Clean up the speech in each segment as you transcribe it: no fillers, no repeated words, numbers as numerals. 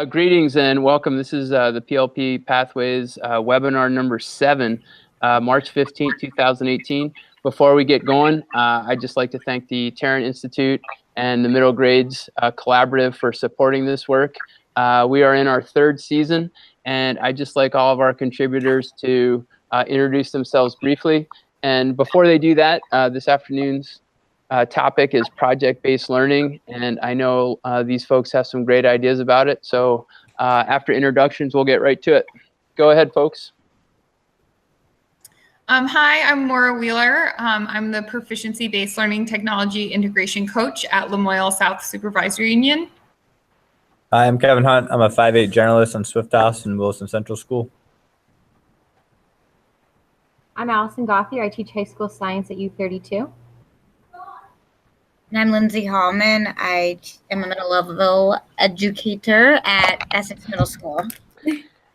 Greetings and welcome. This is the PLP Pathways webinar number 7, March 15th, 2018. Before we get going, I'd just like to thank the Tarrant Institute and the Middle Grades Collaborative for supporting this work. We are in our 3rd season, and I'd just like all of our contributors to introduce themselves briefly. And before they do that, this afternoon's topic is project-based learning, and I know these folks have some great ideas about it. So after introductions, we'll get right to it. Go ahead, folks. Hi, I'm Maura Wheeler. I'm the Proficiency-Based Learning Technology Integration Coach at Lamoille South Supervisory Union. Hi, I'm Kevin Hunt. I'm a 5/8 generalist on Swift House in Wilson Central School. I'm Allison Gothier. I teach high school science at U32. And I'm Lindsay Hallman. I am a middle level educator at Essex Middle School.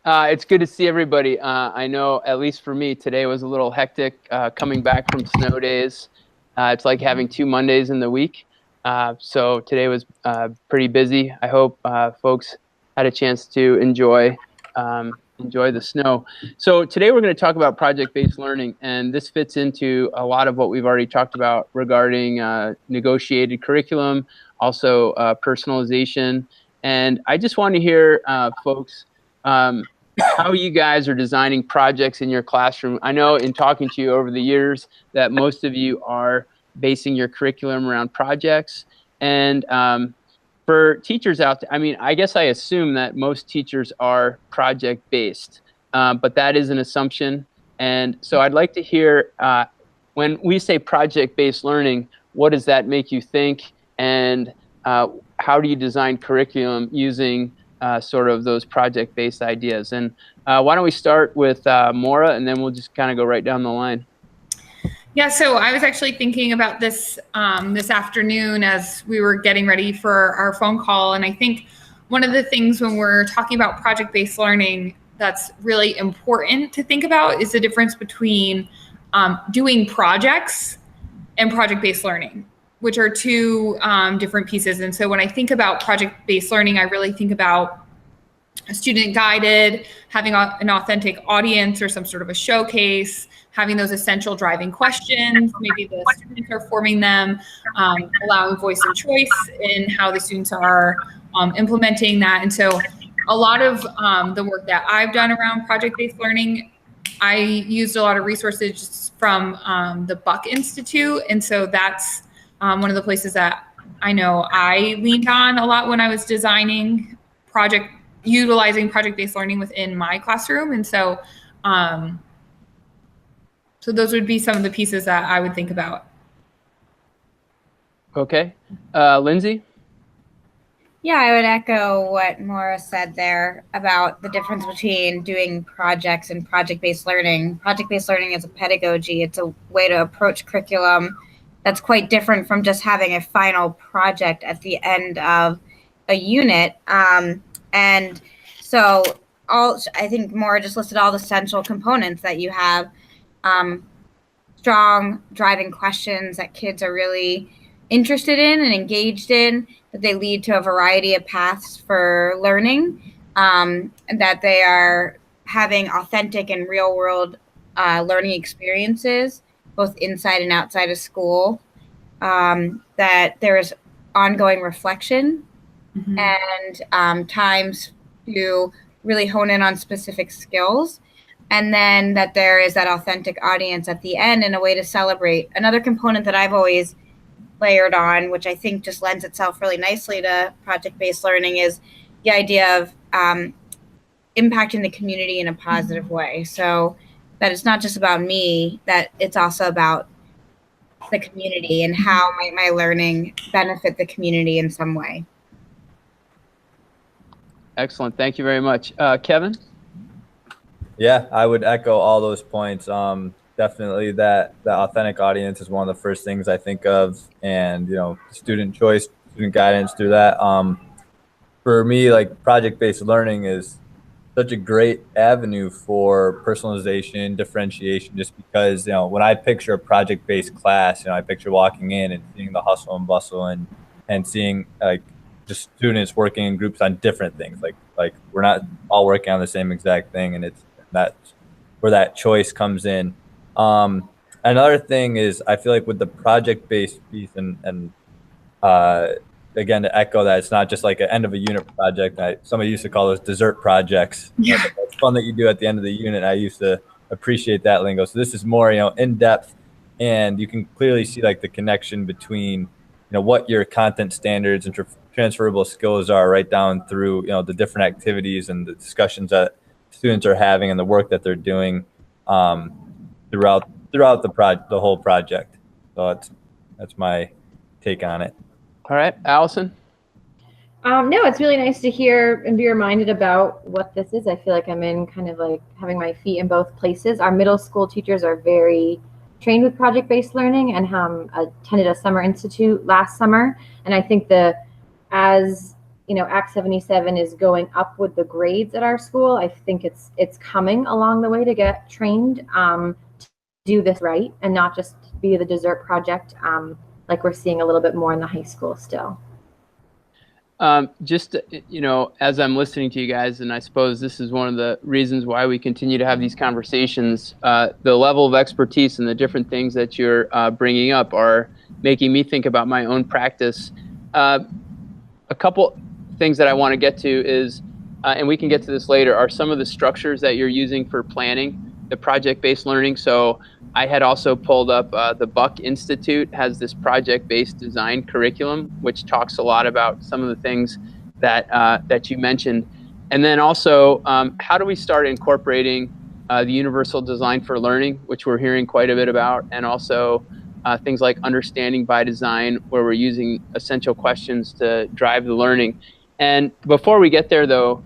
It's good to see everybody. I know, at least for me, today was a little hectic coming back from snow days. It's like having 2 Mondays in the week. So today was pretty busy. I hope folks had a chance to enjoy the snow. So today we're going to talk about project-based learning, and this fits into a lot of what we've already talked about regarding negotiated curriculum, also personalization. And I just want to hear, folks, how you guys are designing projects in your classroom. I know in talking to you over the years that most of you are basing your curriculum around projects. And for teachers out there, I mean, I guess I assume that most teachers are project-based, but that is an assumption. And so I'd like to hear, when we say project-based learning, what does that make you think? And how do you design curriculum using sort of those project-based ideas? And why don't we start with Maura, and then we'll just kind of go right down the line. Yeah, so I was actually thinking about this this afternoon as we were getting ready for our phone call. And I think one of the things when we're talking about project-based learning that's really important to think about is the difference between doing projects and project-based learning, which are 2 different pieces. And so when I think about project-based learning, I really think about student guided, having an authentic audience or some sort of a showcase, having those essential driving questions, maybe the students are forming them, allowing voice and choice in how the students are implementing that. And so a lot of the work that I've done around project-based learning, I used a lot of resources from the Buck Institute. And so that's one of the places that I know I leaned on a lot when I was designing utilizing project-based learning within my classroom. And so, so those would be some of the pieces that I would think about. Okay. Lindsay? Yeah, I would echo what Maura said there about the difference between doing projects and project-based learning. Project-based learning is a pedagogy. It's a way to approach curriculum that's quite different from just having a final project at the end of a unit. And so I think Maura just listed all the essential components that you have. Strong driving questions that kids are really interested in and engaged in, that they lead to a variety of paths for learning, and that they are having authentic and real world learning experiences, both inside and outside of school, that there is ongoing reflection and times to really hone in on specific skills. And then that there is that authentic audience at the end and a way to celebrate. Another component that I've always layered on, which I think just lends itself really nicely to project-based learning, is the idea of impacting the community in a positive way. So that it's not just about me, that it's also about the community and how might my learning benefit the community in some way. Excellent. Thank you very much. Kevin? Yeah, I would echo all those points. Definitely that the authentic audience is one of the first things I think of, and student choice, student guidance through that. For me, like project-based learning is such a great avenue for personalization, differentiation, just because when I picture a project-based class, I picture walking in and seeing the hustle and bustle and seeing like just students working in groups on different things. Like we're not all working on the same exact thing, and that's where that choice comes in. Another thing is I feel like with the project-based piece and again, to echo that, it's not just like an end of a unit project. Somebody used to call those dessert projects. Yeah. It's fun that you do at the end of the unit. I used to appreciate that lingo. So this is more, in depth, and you can clearly see like the connection between, what your content standards and transferable skills are, right down through, the different activities and the discussions that students are having and the work that they're doing throughout the whole project. So that's my take on it. All right, Allison. No, it's really nice to hear and be reminded about what this is. I feel like I'm in kind of like having my feet in both places. Our middle school teachers are very trained with project-based learning and attended a summer institute last summer. And I think as Act 77 is going up with the grades at our school, I think it's coming along the way to get trained to do this right and not just be the dessert project like we're seeing a little bit more in the high school still. Just, as I'm listening to you guys, and I suppose this is one of the reasons why we continue to have these conversations, the level of expertise and the different things that you're bringing up are making me think about my own practice. A couple things that I want to get to is, and we can get to this later, are some of the structures that you're using for planning the project-based learning. So I had also pulled up the Buck Institute has this project-based design curriculum, which talks a lot about some of the things that you mentioned. And then also, how do we start incorporating the universal design for learning, which we're hearing quite a bit about, and also things like understanding by design, where we're using essential questions to drive the learning. And before we get there, though,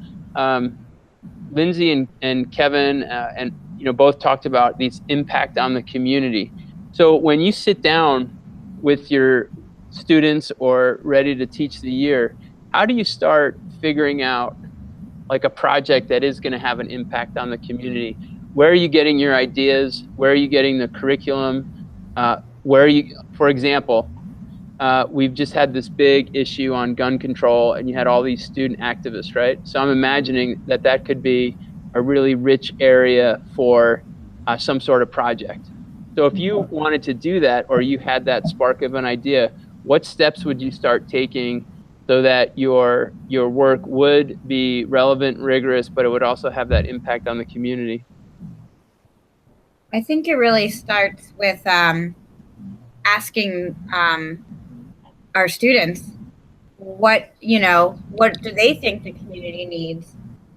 Lindsay and Kevin and both talked about these impact on the community. So when you sit down with your students or ready to teach the year, how do you start figuring out like a project that is going to have an impact on the community? Where are you getting your ideas? Where are you getting the curriculum? Where are you, for example, we've just had this big issue on gun control, and you had all these student activists, right? So I'm imagining that could be a really rich area for some sort of project. So if you wanted to do that, or you had that spark of an idea, what steps would you start taking so that your work would be relevant and rigorous, but it would also have that impact on the community? I think it really starts with asking our students what do they think the community needs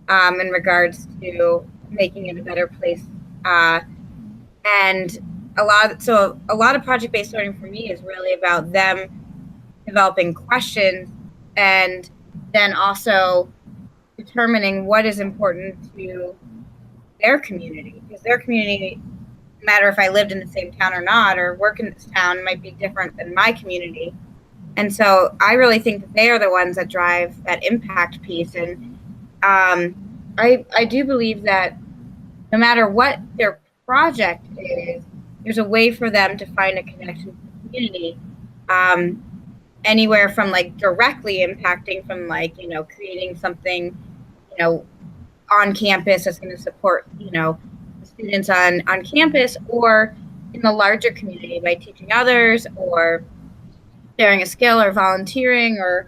in regards to making it a better place. And a lot of project-based learning for me is really about them developing questions and then also determining what is important to their community, because their community, no matter if I lived in the same town or not, or work in this town, might be different than my community. And so I really think that they are the ones that drive that impact piece. And I do believe that no matter what their project is, there's a way for them to find a connection to the community. Anywhere from like directly impacting from like, creating something, on campus that's going to support, students on campus, or in the larger community by teaching others or sharing a skill or volunteering or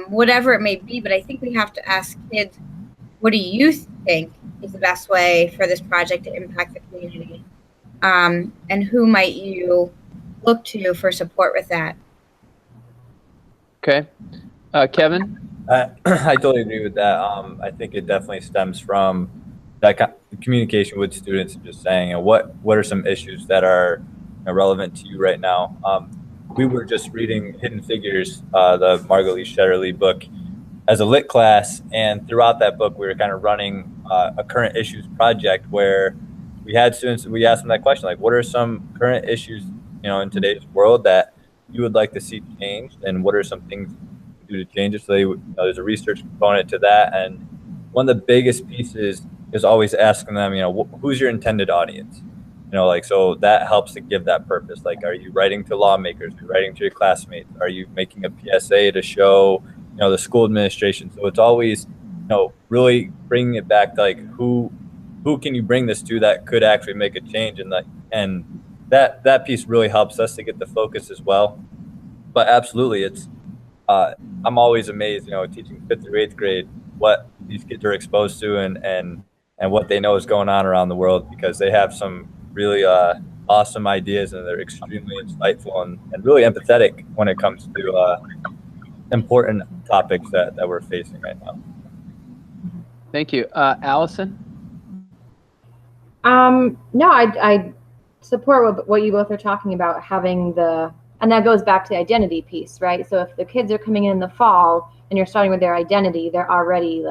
whatever it may be. But I think we have to ask kids, what do you think is the best way for this project to impact the community? And who might you look to for support with that? Okay. Kevin? I totally agree with that. I think it definitely stems from that communication with students, and just saying, what are some issues that are relevant to you right now. We were just reading Hidden Figures, the Marguerite Shetterly book, as a lit class, and throughout that book, we were kind of running a current issues project where we had students. We asked them that question, like, what are some current issues, in today's world that you would like to see changed, and what are some things do to change it? So there's a research component to that, and one of the biggest pieces is always asking them, who's your intended audience? So that helps to give that purpose. Like, are you writing to lawmakers? Are you writing to your classmates? Are you making a PSA to show, the school administration. So it's always, really bringing it back to like who can you bring this to that could actually make a change, and that piece really helps us to get the focus as well. But absolutely, it's I'm always amazed, teaching 5th through 8th grade, what these kids are exposed to and what they know is going on around the world, because they have some really awesome ideas, and they're extremely insightful and really empathetic when it comes to important topics that we're facing right now. Thank you. Allison? No, I support what you both are talking about, and that goes back to the identity piece, right? So if the kids are coming in the fall and you're starting with their identity, they're already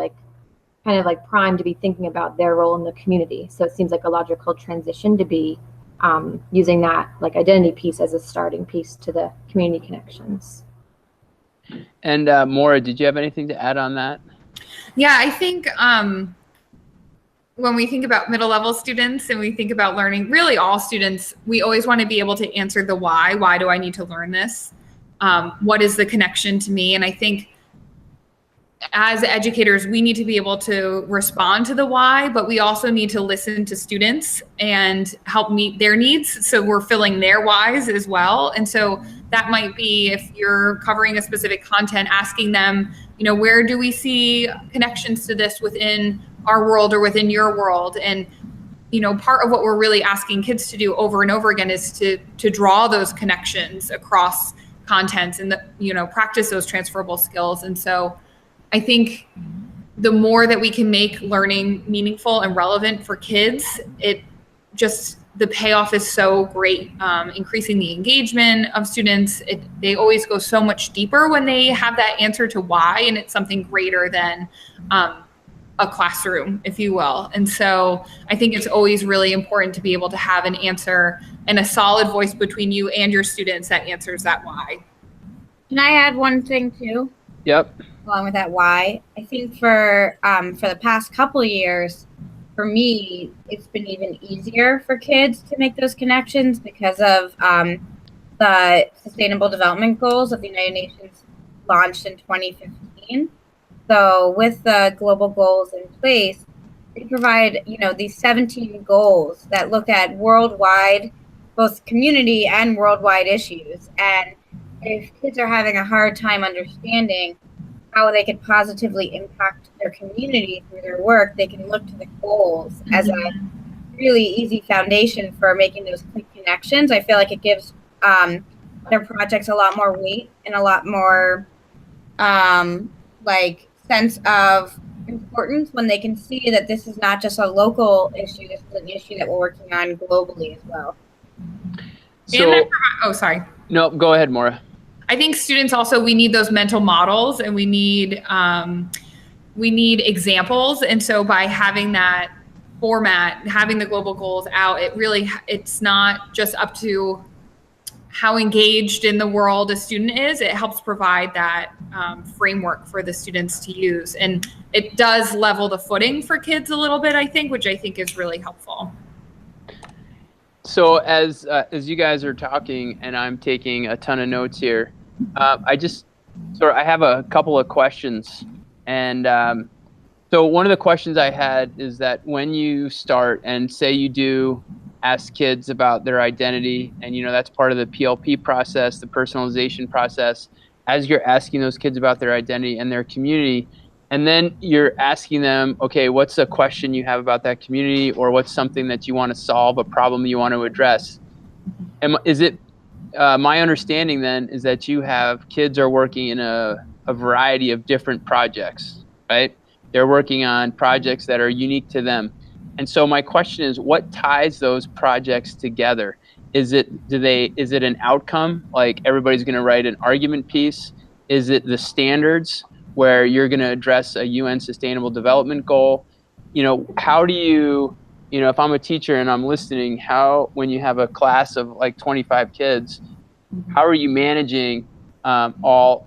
kind of primed to be thinking about their role in the community. So it seems like a logical transition to be using that identity piece as a starting piece to the community connections. And Maura, did you have anything to add on that? Yeah, I think when we think about middle level students and we think about learning, really all students, we always want to be able to answer the why. Why do I need to learn this? What is the connection to me? And I think as educators, we need to be able to respond to the why, but we also need to listen to students and help meet their needs. So we're filling their whys as well. And so that might be, if you're covering a specific content, asking them, where do we see connections to this within our world or within your world? And part of what we're really asking kids to do over and over again is to draw those connections across contents and practice those transferable skills. And so I think the more that we can make learning meaningful and relevant for kids, the payoff is so great. Increasing the engagement of students, they always go so much deeper when they have that answer to why, and it's something greater than a classroom, if you will. And so I think it's always really important to be able to have an answer and a solid voice between you and your students that answers that why. Can I add one thing too? Yep. Along with that why, I think for the past couple of years, for me, it's been even easier for kids to make those connections because of the Sustainable Development Goals of the United Nations launched in 2015. So with the global goals in place, they provide, these 17 goals that look at worldwide, both community and worldwide issues. And if kids are having a hard time understanding how they could positively impact their community through their work, they can look to the goals as a really easy foundation for making those quick connections. I feel like it gives their projects a lot more weight and a lot more sense of importance when they can see that this is not just a local issue, this is an issue that we're working on globally as well. Sorry. No, go ahead, Maura. I think students also, we need those mental models, and we need examples. And so by having that format, having the global goals out, it's not just up to how engaged in the world a student is. It helps provide that framework for the students to use. And it does level the footing for kids a little bit, I think, which I think is really helpful. So as you guys are talking and I'm taking a ton of notes here, I have a couple of questions. And so one of the questions I had is that when you start and say you do ask kids about their identity, and that's part of the PLP process, the personalization process, as you're asking those kids about their identity and their community, and then you're asking them, okay, what's a question you have about that community, or what's something that you want to solve, a problem you want to address? And is it my understanding then is that you have kids are working in a variety of different projects, right? They're working on projects that are unique to them. And so my question is, what ties those projects together? Is it an outcome, like everybody's going to write an argument piece? Is it the standards where you're going to address a UN Sustainable Development Goal? How do you, if I'm a teacher and I'm listening, when you have a class of like 25 kids, how are you managing all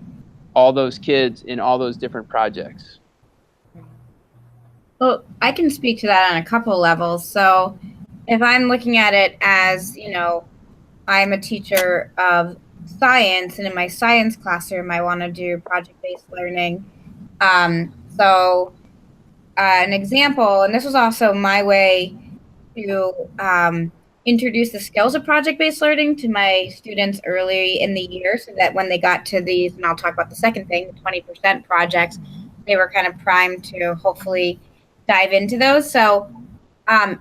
those kids in all those different projects? Well, I can speak to that on a couple of levels. So if I'm looking at it as, I'm a teacher of science, and in my science classroom, I want to do project-based learning. So an example, and this was also my way to introduce the skills of project-based learning to my students early in the year, so that when they got to these, and I'll talk about the second thing, the 20% projects, they were kind of primed to hopefully dive into those. So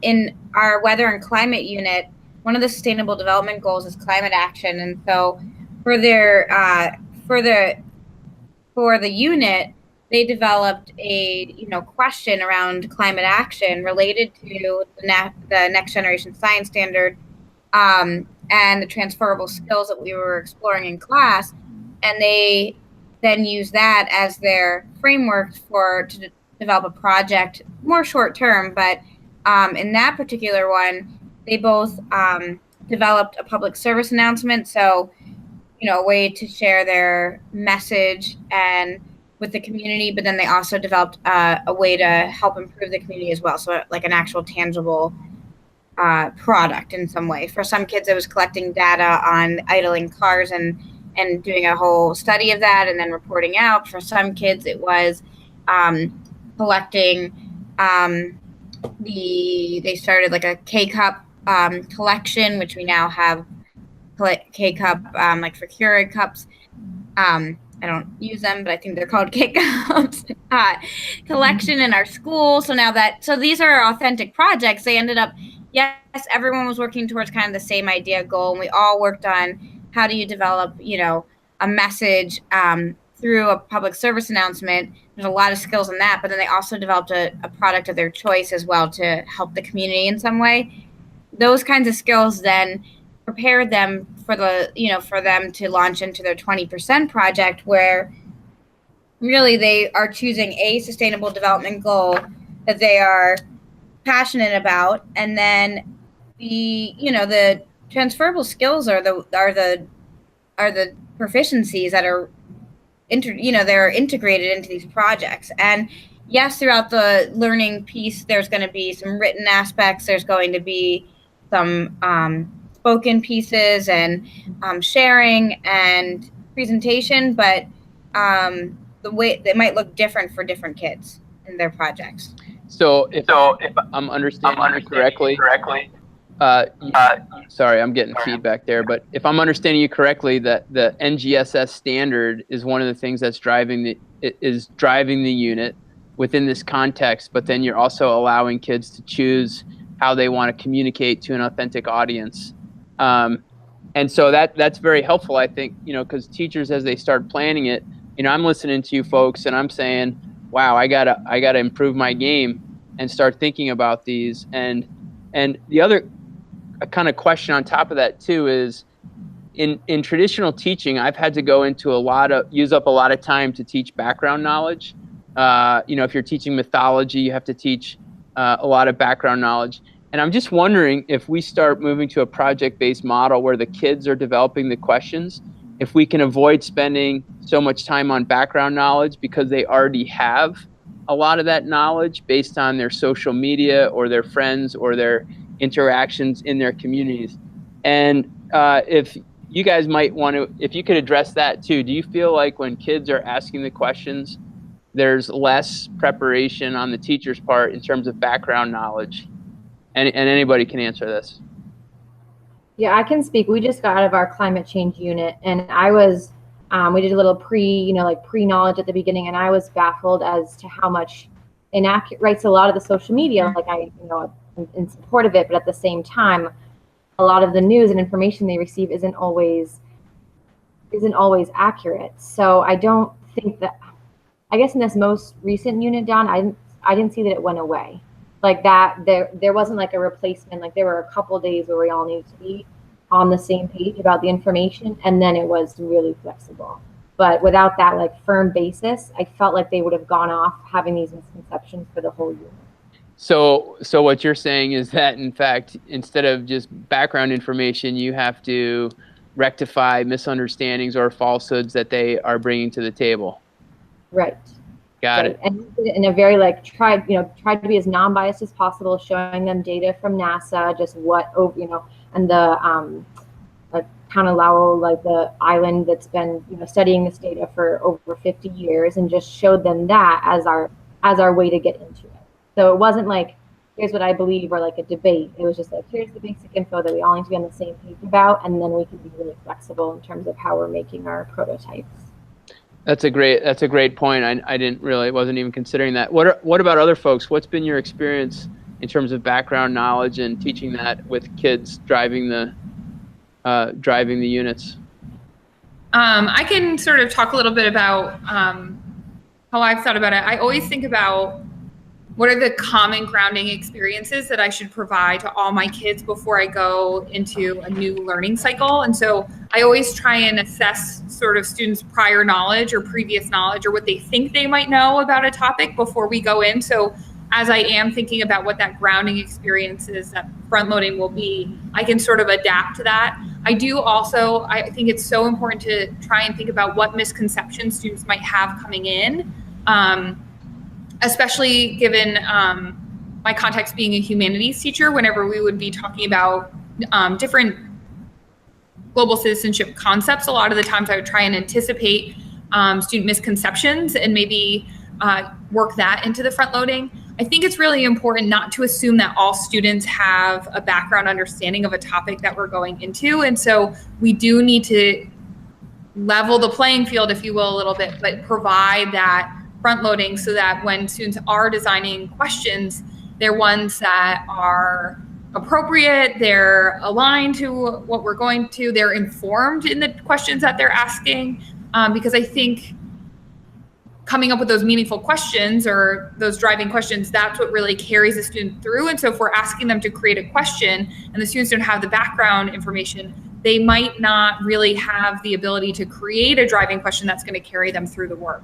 in our weather and climate unit, one of the sustainable development goals is climate action. And so for their for the unit, they developed a question around climate action related to the next generation science standard, and the transferable skills that we were exploring in class, and they then use that as their framework to develop a project more short term. But in that particular one, they both developed a public service announcement, so a way to share their message and with the community, but then they also developed a way to help improve the community as well. So like an actual tangible product in some way. For some kids, it was collecting data on idling cars and doing a whole study of that and then reporting out. For some kids, it was collecting they started like a K-Cup collection, which we now have K-Cup like for Keurig cups. I don't use them, but I think they're called K-Cups collection in our school. So these are authentic projects. They ended up, yes, everyone was working towards kind of the same idea goal, and we all worked on how do you develop, a message through a public service announcement. There's a lot of skills in that, but then they also developed a product of their choice as well to help the community in some way. Those kinds of skills then prepared them for them to launch into their 20% project, where really they are choosing a sustainable development goal that they are passionate about, and then the transferable skills are the proficiencies that are they're integrated into these projects. And yes, throughout the learning piece, there's going to be some written aspects. There's going to be some spoken pieces and sharing and presentation, but the way it might look different for different kids in their projects. So if I'm understanding you correctly, sorry, I'm getting feedback there, but if I'm understanding you correctly, that the NGSS standard is one of the things that's driving the unit within this context, but then you're also allowing kids to choose how they want to communicate to an authentic audience. And so that's very helpful, I think, because teachers, as they start planning it, I'm listening to you folks and I'm saying, wow, I gotta improve my game and start thinking about these. And the other kind of question on top of that too is, in traditional teaching, I've had to go into use up a lot of time to teach background knowledge. If you're teaching mythology, you have to teach a lot of background knowledge. And I'm just wondering, if we start moving to a project-based model where the kids are developing the questions, if we can avoid spending so much time on background knowledge because they already have a lot of that knowledge based on their social media or their friends or their interactions in their communities. And if you guys might want to, if you could address that too, do you feel like when kids are asking the questions, there's less preparation on the teacher's part in terms of background knowledge? And anybody can answer this. Yeah, I can speak. We just got out of our climate change unit, and I was, we did a little pre-knowledge at the beginning, and I was baffled as to how much inaccurate, right? So a lot of the social media, I'm in support of it, but at the same time, a lot of the news and information they receive isn't always accurate. So I don't think that, I guess in this most recent unit, Don, I didn't see that it went away. Like that, there wasn't like a replacement. Like there were a couple days where we all needed to be on the same page about the information, and then it was really flexible. But without that like firm basis, I felt like they would have gone off having these misconceptions for the whole unit. So what you're saying is that, in fact, instead of just background information, you have to rectify misunderstandings or falsehoods that they are bringing to the table. Right. Got it. And in a very tried to be as non-biased as possible, showing them data from NASA, just and the kind Kanelau, like the island that's been, you know, studying this data for over 50 years, and just showed them that as our way to get into it. So it wasn't like, here's what I believe, or like a debate. It was just like, here's the basic info that we all need to be on the same page about, and then we can be really flexible in terms of how we're making our prototypes. That's a great point. Wasn't even considering that. What about other folks? What's been your experience in terms of background knowledge and teaching that with kids driving the units? I can sort of talk a little bit about how I've thought about it. I always think about what are the common grounding experiences that I should provide to all my kids before I go into a new learning cycle. And so I always try and assess sort of students' prior knowledge or previous knowledge or what they think they might know about a topic before we go in. So as I am thinking about what that grounding experience is, that front loading will be, I can sort of adapt to that. I think it's so important to try and think about what misconceptions students might have coming in. Especially given my context being a humanities teacher, whenever we would be talking about different global citizenship concepts, a lot of the times I would try and anticipate student misconceptions and maybe work that into the front loading. I think it's really important not to assume that all students have a background understanding of a topic that we're going into. And so we do need to level the playing field, if you will, a little bit, but provide that front loading so that when students are designing questions, they're ones that are appropriate, they're aligned to what we're going to, they're informed in the questions that they're asking, because I think coming up with those meaningful questions or those driving questions, that's what really carries a student through. And so if we're asking them to create a question and the students don't have the background information, they might not really have the ability to create a driving question that's going to carry them through the work.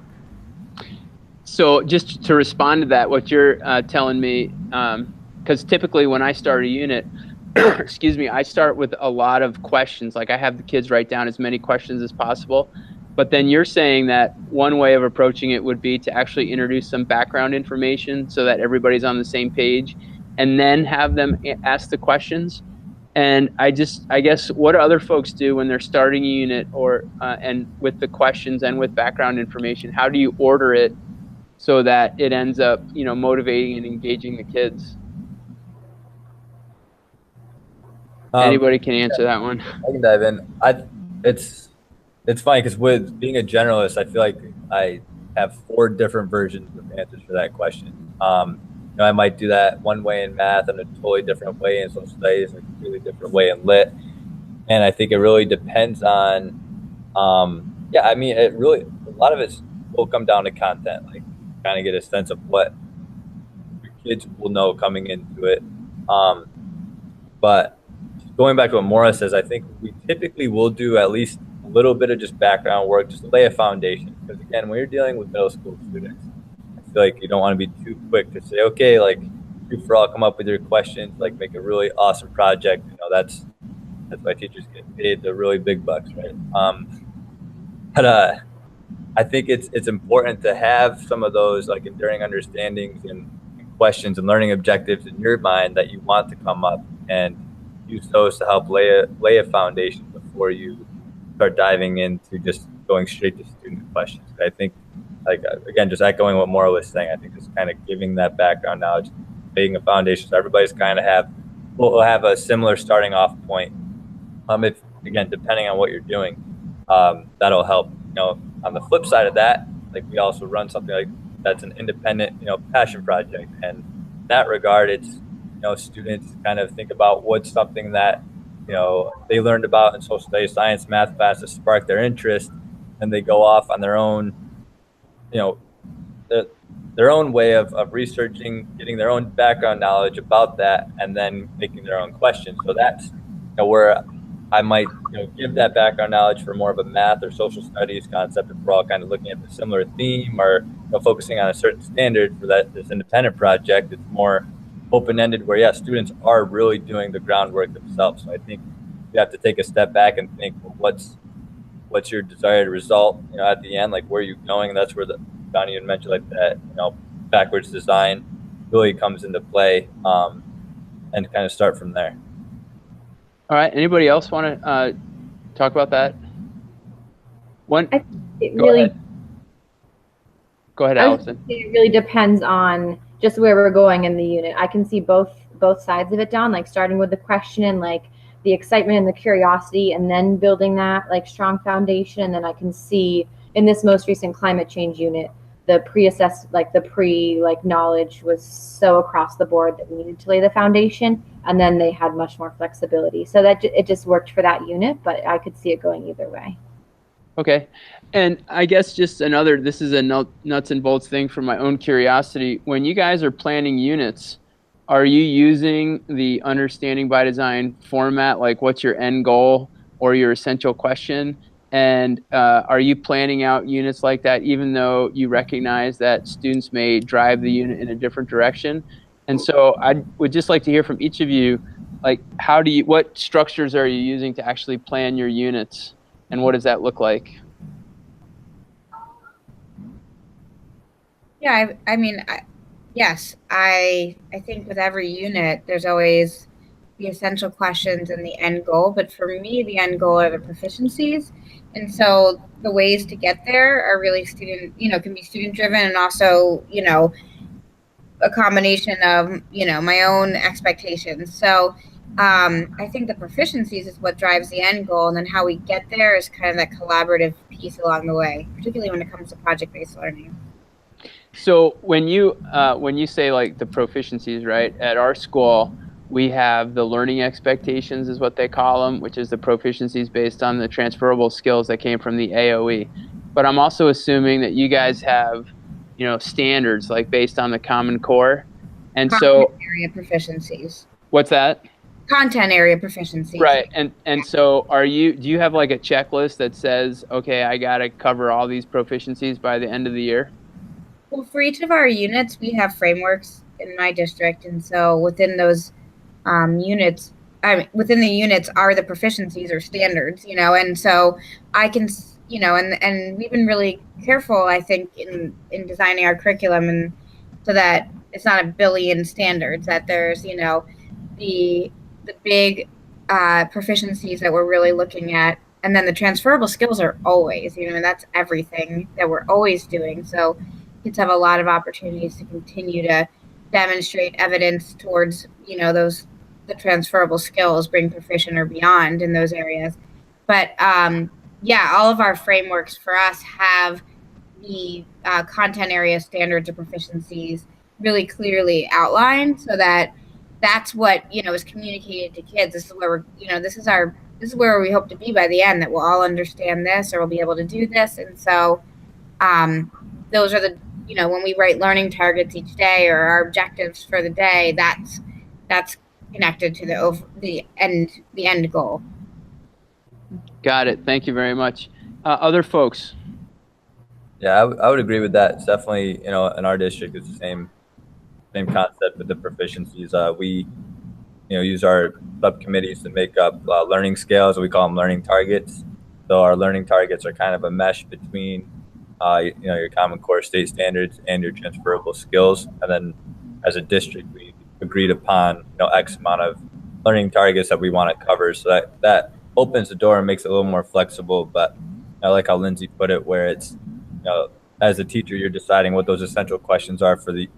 So just to respond to that, what you're telling me, because typically when I start a unit, excuse me, I start with a lot of questions. Like I have the kids write down as many questions as possible. But then you're saying that one way of approaching it would be to actually introduce some background information so that everybody's on the same page, and then have them ask the questions. And I guess what do other folks do when they're starting a unit or and with the questions and with background information? How do you order it so that it ends up, you know, motivating and engaging the kids? Anybody can answer that one. I can dive in. It's funny because with being a generalist, I feel like I have 4 different versions of answers for that question. You know, I might do that one way in math and a totally different way in social studies and a completely different way in lit. And I think it really depends on, yeah, I mean, a lot of it will come down to content, like kind of get a sense of what your kids will know coming into it. But going back to what Maura says, I think we typically will do at least a little bit of just background work, just to lay a foundation. Because again, when you're dealing with middle school students, I feel like you don't want to be too quick to say, okay, like you for all come up with your questions, like make a really awesome project. You know, that's why teachers get paid the really big bucks, right? But I think it's important to have some of those like enduring understandings and questions and learning objectives in your mind that you want to come up, and use those to help lay a foundation before you start diving into just going straight to student questions. I think, like, again, just echoing what Maura was saying, I think just kind of giving that background knowledge, laying a foundation so everybody's kind of will have a similar starting off point. If, again, depending on what you're doing, that'll help. You know, on the flip side of that, like we also run something like that's an independent, you know, passion project. And in that regard, it's, you know, students kind of think about what's something that, you know, they learned about in social studies, science, math class to spark their interest, and they go off on their own, you know, their own way of researching, getting their own background knowledge about that, and then making their own questions. So that's, you know, where I might, you know, give that background knowledge for more of a math or social studies concept if we're all kind of looking at the similar theme, or, you know, focusing on a certain standard for this independent project. It's more open-ended where, yeah, students are really doing the groundwork themselves. So I think you have to take a step back and think, well, what's your desired result, you know, at the end, like where are you going? And that's where Donnie had mentioned, like that, you know, backwards design really comes into play, and kind of start from there. All right. Anybody else want to talk about that? One. It Go really, ahead. Go ahead, I was Allison. gonna say it really depends on just where we're going in the unit. I can see both sides of it down, like starting with the question and like the excitement and the curiosity, and then building that like strong foundation. And then I can see in this most recent climate change unit, the knowledge was so across the board that we needed to lay the foundation, and then they had much more flexibility. So that it just worked for that unit, but I could see it going either way. Okay. And I guess just this is a nuts and bolts thing for my own curiosity. When you guys are planning units, are you using the understanding by design format? Like what's your end goal or your essential question? And are you planning out units like that, even though you recognize that students may drive the unit in a different direction? And so I would just like to hear from each of you, like what structures are you using to actually plan your units? And what does that look like? Yeah, yes, I think with every unit, there's always the essential questions and the end goal. But for me, the end goal are the proficiencies. And so the ways to get there are really can be student driven, and also, a combination of, my own expectations. So I think the proficiencies is what drives the end goal, and then how we get there is kind of that collaborative piece along the way, particularly when it comes to project-based learning. So when you say like the proficiencies, right? At our school, we have the learning expectations is what they call them, which is the proficiencies based on the transferable skills that came from the AOE. But I'm also assuming that you guys have, standards like based on the Common Core. And Content area proficiencies. What's that? Content area proficiencies. Right. And so do you have like a checklist that says, okay, I got to cover all these proficiencies by the end of the year? Well, for each of our units, we have frameworks in my district. And so within those units, within the units are the proficiencies or standards, and so I can, and we've been really careful, I think, in designing our curriculum, and so that it's not a billion standards, that there's, the big proficiencies that we're really looking at. And then the transferable skills are always, that's everything that we're always doing. So kids have a lot of opportunities to continue to demonstrate evidence towards, the transferable skills, being proficient or beyond in those areas. But all of our frameworks for us have the content area standards or proficiencies really clearly outlined, so that that's what, is communicated to kids. This is where this is where we hope to be by the end, that we'll all understand this, or we'll be able to do this. And so those are the, when we write learning targets each day, or our objectives for the day, that's connected to the end goal. Got it. Thank you very much. Other folks? Yeah, I would agree with that. It's definitely, in our district, it's the same concept with the proficiencies. We, use our subcommittees to make up learning scales. We call them learning targets. So our learning targets are kind of a mesh between, your Common Core state standards and your transferable skills. And then as a district, we agreed upon, X amount of learning targets that we want to cover. So that opens the door and makes it a little more flexible. But I like how Lindsay put it, where it's, as a teacher, you're deciding what those essential questions are for the,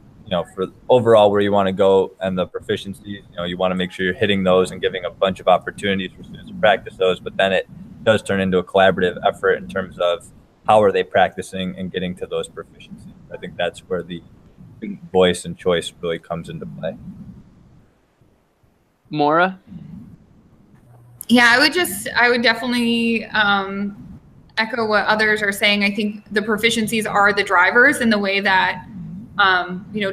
for overall where you want to go, and the proficiencies, you want to make sure you're hitting those and giving a bunch of opportunities for students to practice those. But then it does turn into a collaborative effort in terms of how are they practicing and getting to those proficiencies. I think that's where the voice and choice really comes into play. Maura? Yeah, I would definitely echo what others are saying. I think the proficiencies are the drivers in the way that,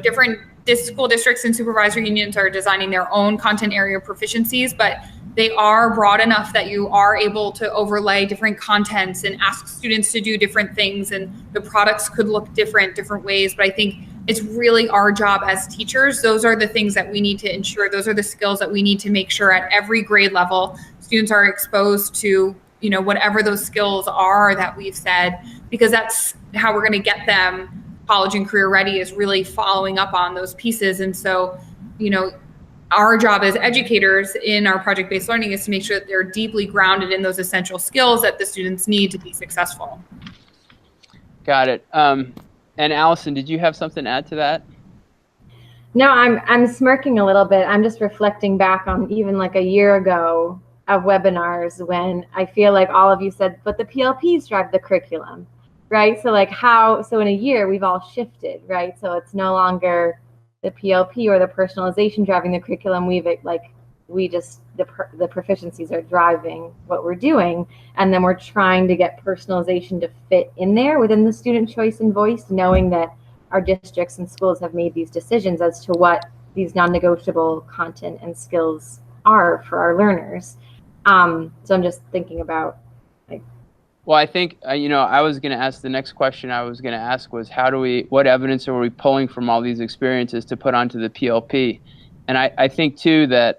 different school districts and supervisory unions are designing their own content area proficiencies, but they are broad enough that you are able to overlay different contents and ask students to do different things, and the products could look different ways. But I think it's really our job as teachers. Those are the things that we need to ensure. Those are the skills that we need to make sure at every grade level students are exposed to, whatever those skills are that we've said, because that's how we're going to get them college and career ready, is really following up on those pieces. And so, our job as educators in our project-based learning is to make sure that they're deeply grounded in those essential skills that the students need to be successful. Got it. And Allison, did you have something to add to that? No, I'm smirking a little bit. I'm just reflecting back on even like a year ago of webinars when I feel like all of you said, but the PLPs drive the curriculum, right? So like so in a year we've all shifted, right? So it's no longer the PLP or the personalization driving the curriculum. The proficiencies are driving what we're doing, and then we're trying to get personalization to fit in there within the student choice and voice, knowing that our districts and schools have made these decisions as to what these non-negotiable content and skills are for our learners. So I'm just thinking about Well, I think, I was going to ask, the next question I was going to ask was, what evidence are we pulling from all these experiences to put onto the PLP? And I think too that,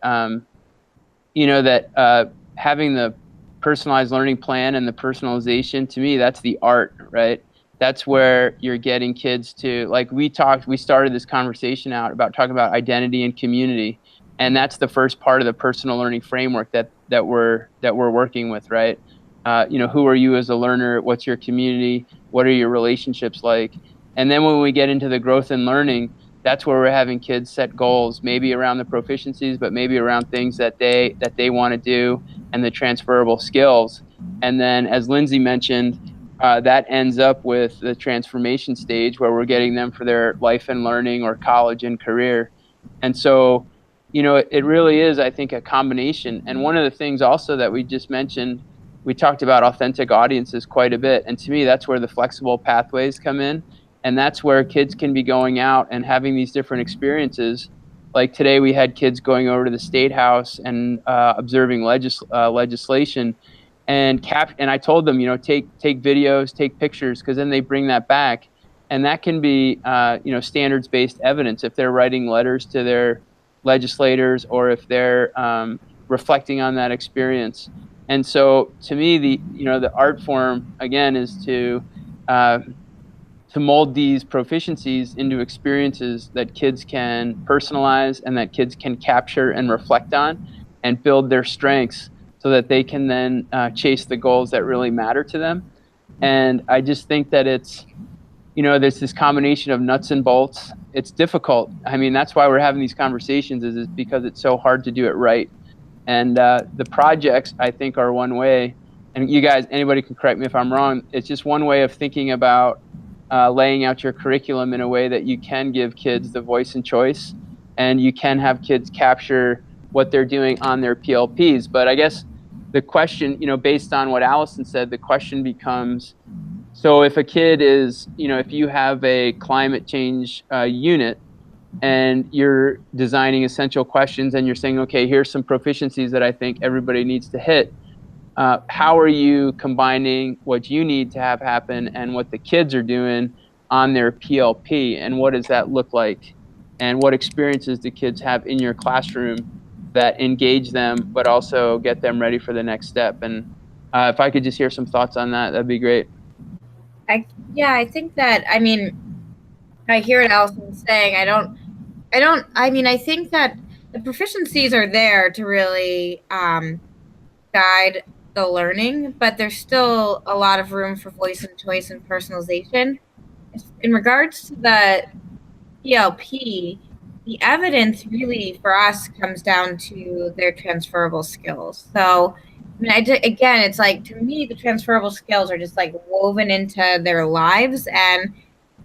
having the personalized learning plan and the personalization, to me, that's the art, right? That's where you're getting kids to, like we started this conversation out about talking about identity and community. And that's the first part of the personal learning framework that we're working with, right? Who are you as a learner? What's your community? What are your relationships like? And then when we get into the growth and learning, that's where we're having kids set goals, maybe around the proficiencies, but maybe around things that they want to do and the transferable skills. And then, as Lindsay mentioned, that ends up with the transformation stage where we're getting them for their life and learning or college and career. And so, it really is, I think, a combination. And one of the things also that we just mentioned, we talked about authentic audiences quite a bit. And to me, that's where the flexible pathways come in. And that's where kids can be going out and having these different experiences. Like today, we had kids going over to the State House and observing legislation. And I told them, take videos, take pictures, because then they bring that back. And that can be, standards-based evidence if they're writing letters to their legislators or if they're reflecting on that experience. And so, to me, the art form again is to mold these proficiencies into experiences that kids can personalize and that kids can capture and reflect on and build their strengths so that they can then chase the goals that really matter to them. And I just think that it's, there's this combination of nuts and bolts. It's difficult. I mean, that's why we're having these conversations, is because it's so hard to do it right. And the projects, I think, are one way. And you guys, anybody can correct me if I'm wrong. It's just one way of thinking about laying out your curriculum in a way that you can give kids the voice and choice, and you can have kids capture what they're doing on their PLPs. But I guess the question, based on what Allison said, the question becomes, so if a kid is, if you have a climate change unit and you're designing essential questions and you're saying, okay, here's some proficiencies that I think everybody needs to hit, how are you combining what you need to have happen and what the kids are doing on their PLP, and what does that look like? And what experiences do kids have in your classroom that engage them but also get them ready for the next step? And if I could just hear some thoughts on that, that'd be great. I think that, I hear what Allison's saying. I think that the proficiencies are there to really guide the learning, but there's still a lot of room for voice and choice and personalization. In regards to the PLP, the evidence really for us comes down to their transferable skills. So, again, it's like, to me, the transferable skills are just like woven into their lives, and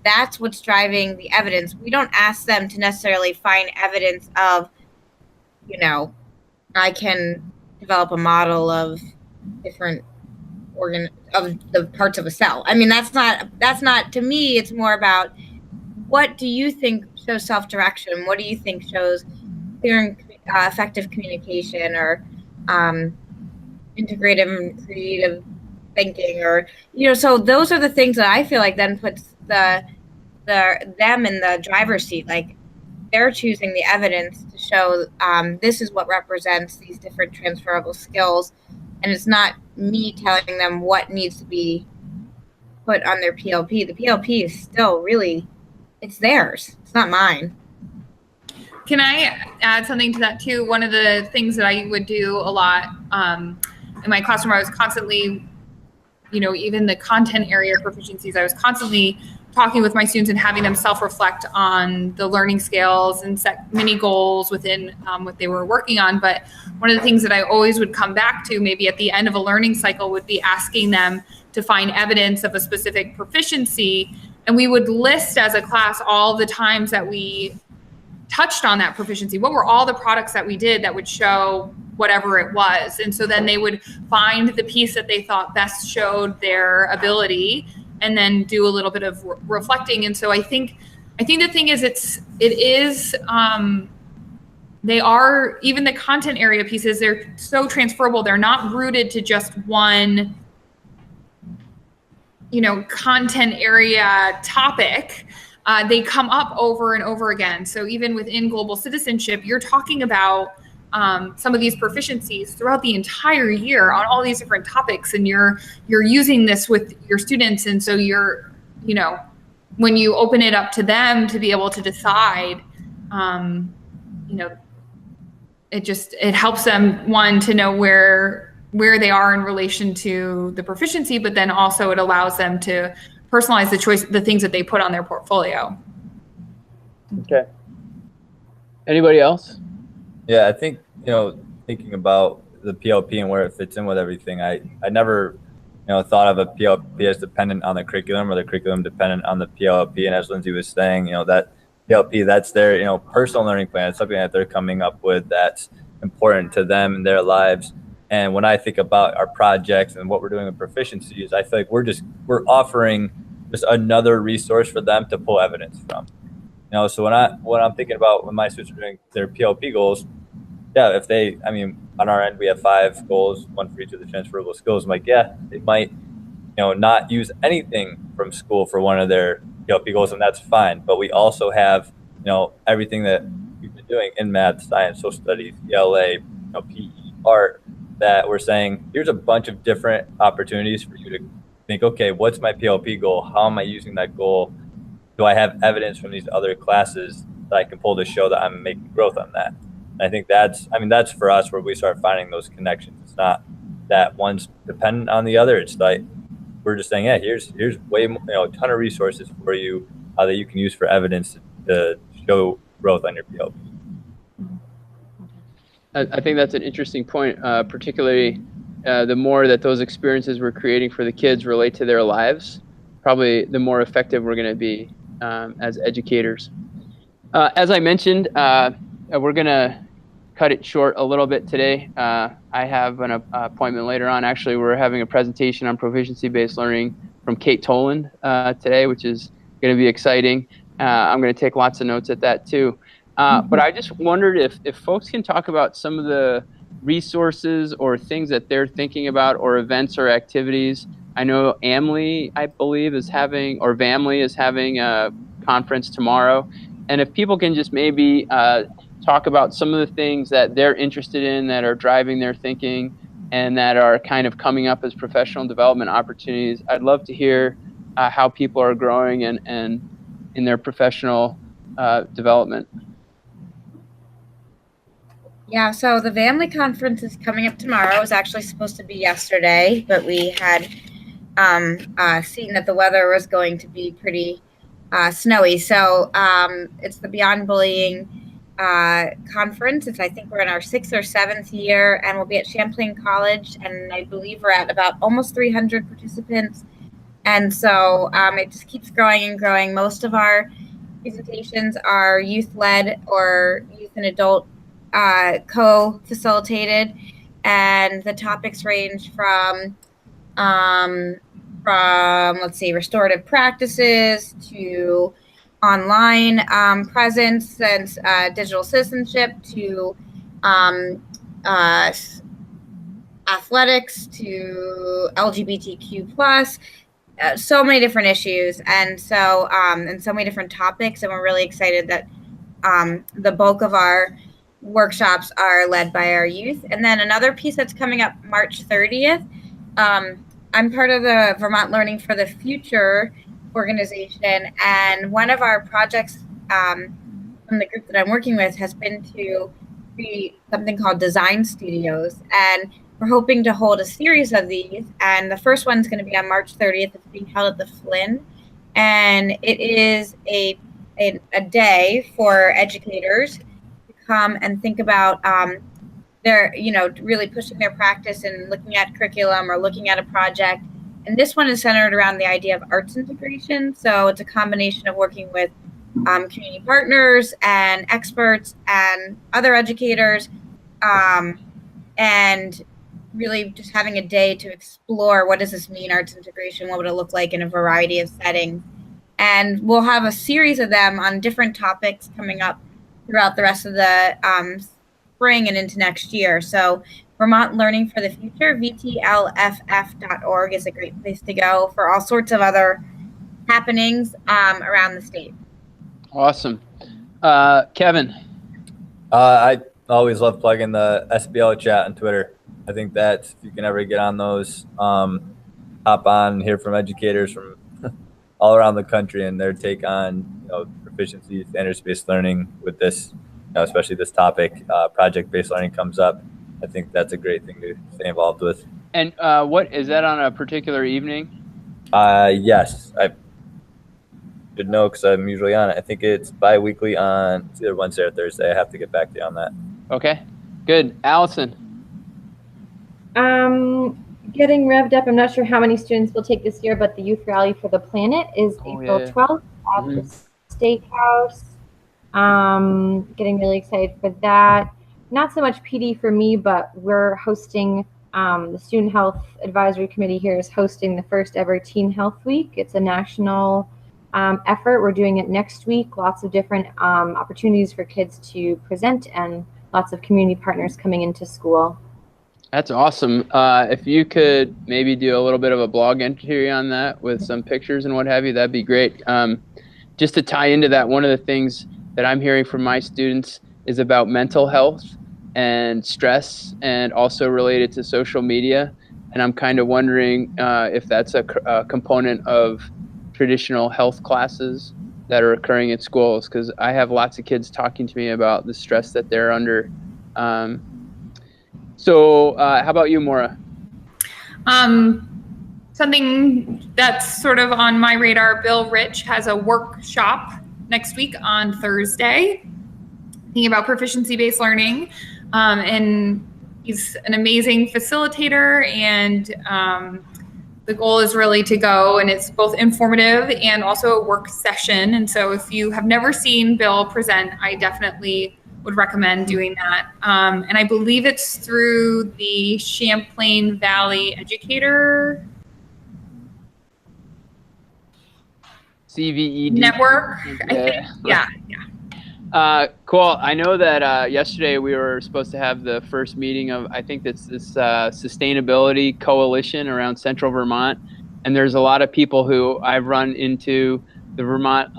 that's what's driving the evidence. We don't ask them to necessarily find evidence of, I can develop a model of different of the parts of a cell. I mean, that's not to me. It's more about, what do you think shows self-direction? What do you think shows clear and effective communication, or integrative and creative thinking, or so those are the things that I feel like then puts them in the driver's seat. Like, they're choosing the evidence to show this is what represents these different transferable skills, and it's not me telling them what needs to be put on their PLP. The PLP is still really, it's theirs. It's not mine. Can I add something to that too? One of the things that I would do a lot in my classroom, I was constantly, even the content area proficiencies, I was constantly talking with my students and having them self-reflect on the learning scales and set mini goals within what they were working on. But one of the things that I always would come back to maybe at the end of a learning cycle would be asking them to find evidence of a specific proficiency. And we would list as a class all the times that we touched on that proficiency. What were all the products that we did that would show whatever it was? And so then they would find the piece that they thought best showed their ability and then do a little bit of reflecting. And so I think the thing is they are, even the content area pieces, they're so transferable. They're not rooted to just one, content area topic. They come up over and over again. So even within global citizenship, you're talking about some of these proficiencies throughout the entire year on all these different topics, and you're using this with your students. And so you're, when you open it up to them to be able to decide, it helps them, one, to know where they are in relation to the proficiency, but then also it allows them to personalize the things that they put on their portfolio. Okay. Anybody else? Yeah, I think, thinking about the PLP and where it fits in with everything, I never, thought of a PLP as dependent on the curriculum or the curriculum dependent on the PLP. And as Lindsay was saying, that PLP, that's their, personal learning plan. It's something that they're coming up with that's important to them in their lives. And when I think about our projects and what we're doing with proficiencies, I feel like we're offering just another resource for them to pull evidence from. So when I'm thinking about when my students are doing their PLP goals, yeah, on our end, we have 5 goals, one for each of the transferable skills. I'm like, yeah, they might, not use anything from school for one of their PLP goals, and that's fine. But we also have, everything that we've been doing in math, science, social studies, ELA, PE, art, that we're saying, here's a bunch of different opportunities for you to think, okay, what's my PLP goal? How am I using that goal? Do I have evidence from these other classes that I can pull to show that I'm making growth on that? And I think that's for us where we start finding those connections. It's not that one's dependent on the other. It's like we're just saying, yeah, here's way more, a ton of resources for you that you can use for evidence to show growth on your PLP. I think that's an interesting point, particularly the more that those experiences we're creating for the kids relate to their lives, probably the more effective we're going to be as educators. As I mentioned, we're going to cut it short a little bit today. I have an appointment later on. Actually, we're having a presentation on proficiency-based learning from Kate Toland today, which is going to be exciting. I'm going to take lots of notes at that too. But I just wondered if folks can talk about some of the resources or things that they're thinking about, or events or activities. I know AMLE, I believe, is having, or VAMLE is having a conference tomorrow. And if people can just maybe talk about some of the things that they're interested in, that are driving their thinking, and that are kind of coming up as professional development opportunities. I'd love to hear how people are growing and in their professional development. Yeah, so the family conference is coming up tomorrow. It was actually supposed to be yesterday, but we had seen that the weather was going to be pretty snowy. So it's the Beyond Bullying conference. I think we're in our 6th or 7th year, and we'll be at Champlain College, and I believe we're at about almost 300 participants. And so it just keeps growing and growing. Most of our presentations are youth-led or youth and adult co-facilitated, and the topics range from restorative practices to online presence and digital citizenship to athletics to LGBTQ plus. So many different issues, and so many different topics, and we're really excited that the bulk of our workshops are led by our youth. And then another piece that's coming up March 30th, I'm part of the Vermont Learning for the Future organization, and one of our projects, one from the group that I'm working with has been to create something called design studios, and we're hoping to hold a series of these. And the first one's going to be on March 30th. It's being held at the Flynn, and it is a day for educators to come and think about their, really pushing their practice and looking at curriculum or looking at a project. And this one is centered around the idea of arts integration. So it's a combination of working with community partners and experts and other educators, and really just having a day to explore, what does this mean, arts integration? What would it look like in a variety of settings? And we'll have a series of them on different topics coming up throughout the rest of the spring and into next year. So Vermont Learning for the Future, VTLFF.org is a great place to go for all sorts of other happenings around the state. Awesome. Kevin? I always love plugging the SBL chat on Twitter. I think that if you can ever get on those, hop on and hear from educators from all around the country and their take on proficiency, standards-based learning with this, especially this topic. Project-based learning comes up. I think that's a great thing to stay involved with. And what is that on a particular evening? Yes, I should know because I'm usually on it. I think it's bi-weekly on either Wednesday or Thursday. I have to get back to you on that. Okay, good. Allison? Getting revved up. I'm not sure how many students will take this year, but the Youth Rally for the Planet is April 12th at the Steakhouse. Getting really excited for that. Not so much PD for me, but we're hosting, the Student Health Advisory Committee here is hosting the first ever Teen Health Week. It's a national effort. We're doing it next week. Lots of different opportunities for kids to present and lots of community partners coming into school. That's awesome. If you could maybe do a little bit of a blog entry on that with some pictures and what have you, that'd be great. Just to tie into that, one of the things that I'm hearing from my students is about mental health and stress, and also related to social media. And I'm kind of wondering if that's a component of traditional health classes that are occurring at schools, because I have lots of kids talking to me about the stress that they're under. So how about you, Maura? Something that's sort of on my radar, Bill Rich has a workshop next week on Thursday, thinking about proficiency-based learning. And he's an amazing facilitator, and the goal is really to go, and it's both informative and also a work session. And so if you have never seen Bill present, I definitely would recommend doing that. And I believe it's through the Champlain Valley Educator CVED Network, I think. Yeah. Cool. I know that yesterday we were supposed to have the first meeting of, I think that's this sustainability coalition around Central Vermont. And there's a lot of people who I've run into. The Vermont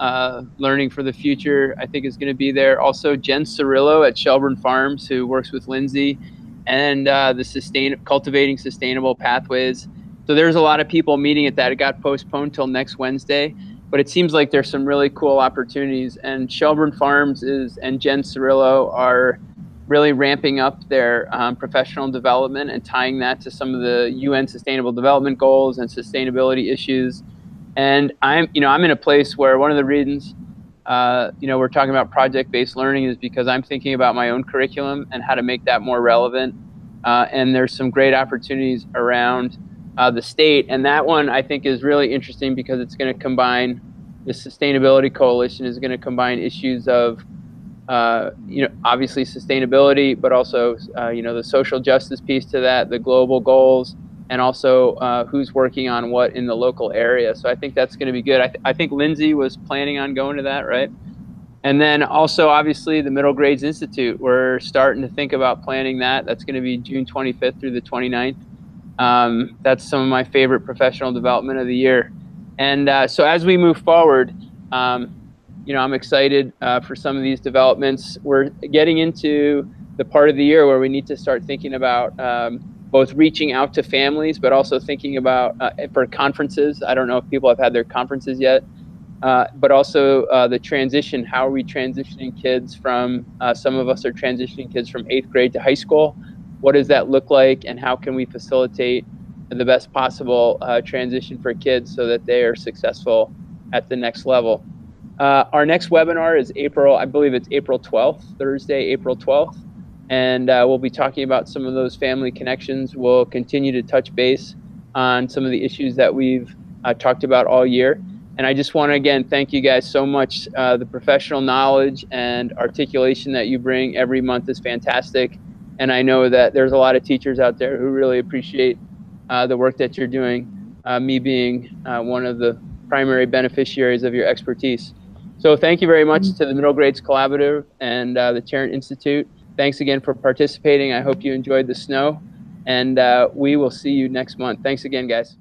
Learning for the Future, I think, is going to be there. Also, Jen Cirillo at Shelburne Farms, who works with Lindsay, and the Cultivating Sustainable Pathways. So there's a lot of people meeting at that. It got postponed till next Wednesday, but it seems like there's some really cool opportunities. And Shelburne Farms and Jen Cirillo are really ramping up their professional development and tying that to some of the UN Sustainable Development Goals and sustainability issues. And I'm in a place where one of the reasons, we're talking about project-based learning is because I'm thinking about my own curriculum and how to make that more relevant. And there's some great opportunities around the state. And that one I think is really interesting because it's going to combine, the Sustainability Coalition is going to combine issues of, obviously sustainability, but also, the social justice piece to that, the global goals, and also who's working on what in the local area. So I think that's going to be good. I think Lindsay was planning on going to that, right? And then also, obviously, the Middle Grades Institute. We're starting to think about planning that. That's going to be June 25th through the 29th. That's some of my favorite professional development of the year. And so as we move forward, I'm excited for some of these developments. We're getting into the part of the year where we need to start thinking about both reaching out to families, but also thinking about for conferences. I don't know if people have had their conferences yet. but also the transition. How are we transitioning kids from, some of us are transitioning kids from 8th grade to high school. What does that look like, and how can we facilitate the best possible transition for kids so that they are successful at the next level? Our next webinar is I believe it's April 12th, Thursday, April 12th. And we'll be talking about some of those family connections. We'll continue to touch base on some of the issues that we've talked about all year. And I just want to, again, thank you guys so much. The professional knowledge and articulation that you bring every month is fantastic. And I know that there's a lot of teachers out there who really appreciate the work that you're doing, me being one of the primary beneficiaries of your expertise. So thank you very much to the Middle Grades Collaborative and the Tarrant Institute. Thanks again for participating. I hope you enjoyed the snow, and we will see you next month. Thanks again, guys.